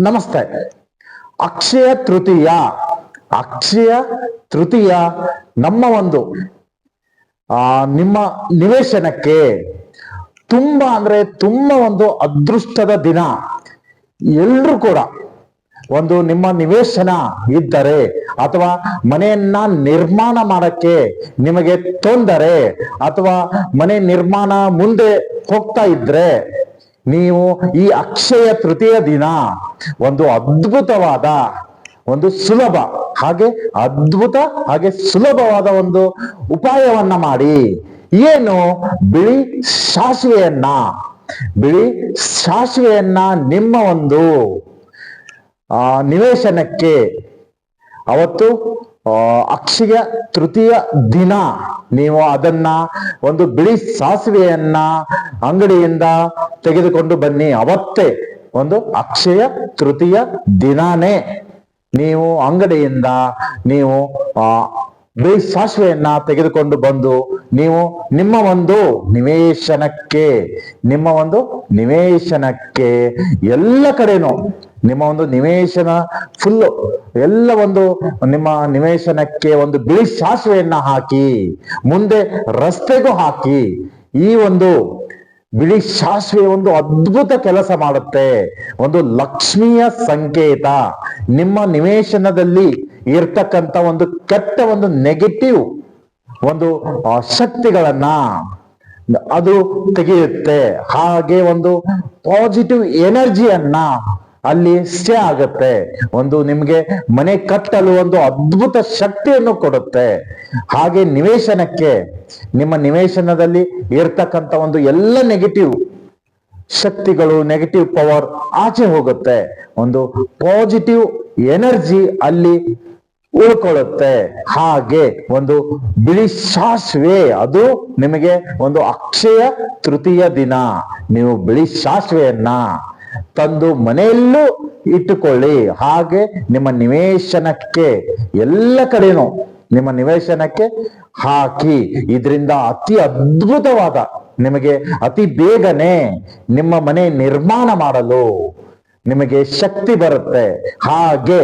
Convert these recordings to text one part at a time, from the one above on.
ನಮಸ್ತೆ. ಅಕ್ಷಯ ತೃತೀಯ ಅಕ್ಷಯ ತೃತೀಯ ನಮ್ಮ ಒಂದು ನಿಮ್ಮ ನಿವೇಶನಕ್ಕೆ ತುಂಬಾ ಅಂದ್ರೆ ತುಂಬಾ ಒಂದು ಅದೃಷ್ಟದ ದಿನ. ಎಲ್ರೂ ಕೂಡ ಒಂದು ನಿಮ್ಮ ನಿವೇಶನ ಇದ್ದರೆ ಅಥವಾ ಮನೆಯನ್ನ ನಿರ್ಮಾಣ ಮಾಡಕ್ಕೆ ನಿಮಗೆ ತೊಂದರೆ ಅಥವಾ ಮನೆ ನಿರ್ಮಾಣ ಮುಂದೆ ಹೋಗ್ತಾ ಇದ್ರೆ ನೀವು ಈ ಅಕ್ಷಯ ತೃತೀಯ ದಿನ ಒಂದು ಅದ್ಭುತವಾದ ಒಂದು ಸುಲಭ ಹಾಗೆ ಸುಲಭವಾದ ಒಂದು ಉಪಾಯವನ್ನ ಮಾಡಿ. ಏನು? ಬಿಳಿ ಸಾಸಿವೆಯನ್ನ ನಿಮ್ಮ ಒಂದು ನಿವೇಶನಕ್ಕೆ ಅವತ್ತು ಅಕ್ಷಯ ತೃತೀಯ ದಿನ ನೀವು ಅದನ್ನ ಒಂದು ಬಿಳಿ ಸಾಸಿವೆಯನ್ನ ಅಂಗಡಿಯಿಂದ ತೆಗೆದುಕೊಂಡು ಬನ್ನಿ. ಅವತ್ತೇ ಒಂದು ಅಕ್ಷಯ ತೃತೀಯ ದಿನಾನೇ ನೀವು ಅಂಗಡಿಯಿಂದ ಬಿಳಿ ಸಾಸಿವೆಯನ್ನ ತೆಗೆದುಕೊಂಡು ಬಂದು ನೀವು ನಿಮ್ಮ ಒಂದು ನಿವೇಶನಕ್ಕೆ ಎಲ್ಲ ಕಡೆನೂ ನಿಮ್ಮ ಒಂದು ನಿವೇಶನ ಫುಲ್ಲು ಎಲ್ಲ ಒಂದು ನಿಮ್ಮ ನಿವೇಶನಕ್ಕೆ ಒಂದು ಬಿಳಿ ಸಾಸಿವೆಯನ್ನ ಹಾಕಿ, ಮುಂದೆ ರಸ್ತೆಗೂ ಹಾಕಿ. ಈ ಒಂದು ಬಿಳಿ ಸಾಸಿವೆ ಒಂದು ಅದ್ಭುತ ಕೆಲಸ ಮಾಡುತ್ತೆ. ಒಂದು ಲಕ್ಷ್ಮಿಯ ಸಂಕೇತ. ನಿಮ್ಮ ನಿವೇಶನದಲ್ಲಿ ಇರ್ತಕ್ಕಂಥ ಒಂದು ಕೆಟ್ಟ ಒಂದು ನೆಗೆಟಿವ್ ಒಂದು ಶಕ್ತಿಗಳನ್ನ ಅದು ತೆಗೆಯುತ್ತೆ. ಹಾಗೆ ಒಂದು ಪಾಸಿಟಿವ್ ಎನರ್ಜಿಯನ್ನ ಅಲ್ಲಿ ಸ್ಟೇ ಆಗುತ್ತೆ. ಒಂದು ನಿಮ್ಗೆ ಮನೆ ಕಟ್ಟಲು ಒಂದು ಅದ್ಭುತ ಶಕ್ತಿಯನ್ನು ಕೊಡುತ್ತೆ. ಹಾಗೆ ನಿಮ್ಮ ನಿವೇಶನದಲ್ಲಿ ಇರ್ತಕ್ಕಂಥ ಒಂದು ಎಲ್ಲ ನೆಗೆಟಿವ್ ಶಕ್ತಿಗಳು, ನೆಗೆಟಿವ್ ಪವರ್ ಆಚೆ ಹೋಗುತ್ತೆ. ಒಂದು ಪಾಸಿಟಿವ್ ಎನರ್ಜಿ ಅಲ್ಲಿ ಉಳ್ಕೊಳ್ಳುತ್ತೆ. ಹಾಗೆ ಒಂದು ಬಿಳಿ ಸಾಸಿವೆ, ಅದು ನಿಮಗೆ ಒಂದು ಅಕ್ಷಯ ತೃತೀಯ ದಿನ ನೀವು ಬಿಳಿ ಸಾಸಿವೆಯನ್ನ ತಂದು ಮನೆಯಲ್ಲೂ ಇಟ್ಟುಕೊಳ್ಳಿ. ಹಾಗೆ ನಿಮ್ಮ ನಿವೇಶನಕ್ಕೆ ಎಲ್ಲ ಕಡೆನೂ ನಿಮ್ಮ ನಿವೇಶನಕ್ಕೆ ಹಾಕಿ. ಇದರಿಂದ ಅತಿ ಅದ್ಭುತವಾದ, ನಿಮಗೆ ಅತಿ ಬೇಗನೆ ನಿಮ್ಮ ಮನೆ ನಿರ್ಮಾಣ ಮಾಡಲು ನಿಮಗೆ ಶಕ್ತಿ ಬರುತ್ತೆ. ಹಾಗೆ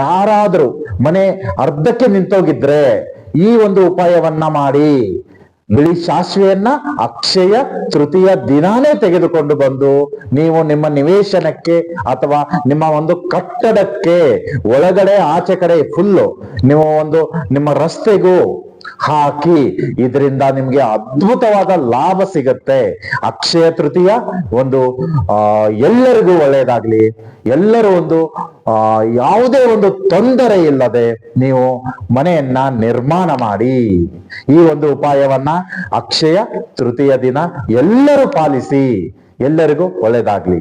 ಯಾರಾದ್ರೂ ಮನೆ ಅರ್ಧಕ್ಕೆ ನಿಂತೋಗಿದ್ರೆ ಈ ಒಂದು ಉಪಾಯವನ್ನ ಮಾಡಿ. ಬಿಳಿ ಸಾಸಿವೆಯನ್ನ ಅಕ್ಷಯ ತೃತೀಯ ದಿನಾನೇ ತೆಗೆದುಕೊಂಡು ಬಂದು ನೀವು ನಿಮ್ಮ ನಿವೇಶನಕ್ಕೆ ಅಥವಾ ನಿಮ್ಮ ಒಂದು ಕಟ್ಟಡಕ್ಕೆ ಒಳಗಡೆ ಆಚೆ ಕಡೆ ಫುಲ್ಲು ನೀವು ಒಂದು ನಿಮ್ಮ ರಸ್ತೆಗೂ ಹಾಕಿ. ಇದರಿಂದ ನಿಮ್ಗೆ ಅದ್ಭುತವಾದ ಲಾಭ ಸಿಗತ್ತೆ. ಅಕ್ಷಯ ತೃತೀಯ ಒಂದು ಎಲ್ಲರಿಗೂ ಒಳ್ಳೆಯದಾಗ್ಲಿ. ಎಲ್ಲರೂ ಒಂದು ಯಾವುದೇ ಒಂದು ತೊಂದರೆ ಇಲ್ಲದೆ ನೀವು ಮನೆಯನ್ನ ನಿರ್ಮಾಣ ಮಾಡಿ. ಈ ಒಂದು ಉಪಾಯವನ್ನ ಅಕ್ಷಯ ತೃತೀಯ ದಿನ ಎಲ್ಲರೂ ಪಾಲಿಸಿ. ಎಲ್ಲರಿಗೂ ಒಳ್ಳೆಯದಾಗ್ಲಿ.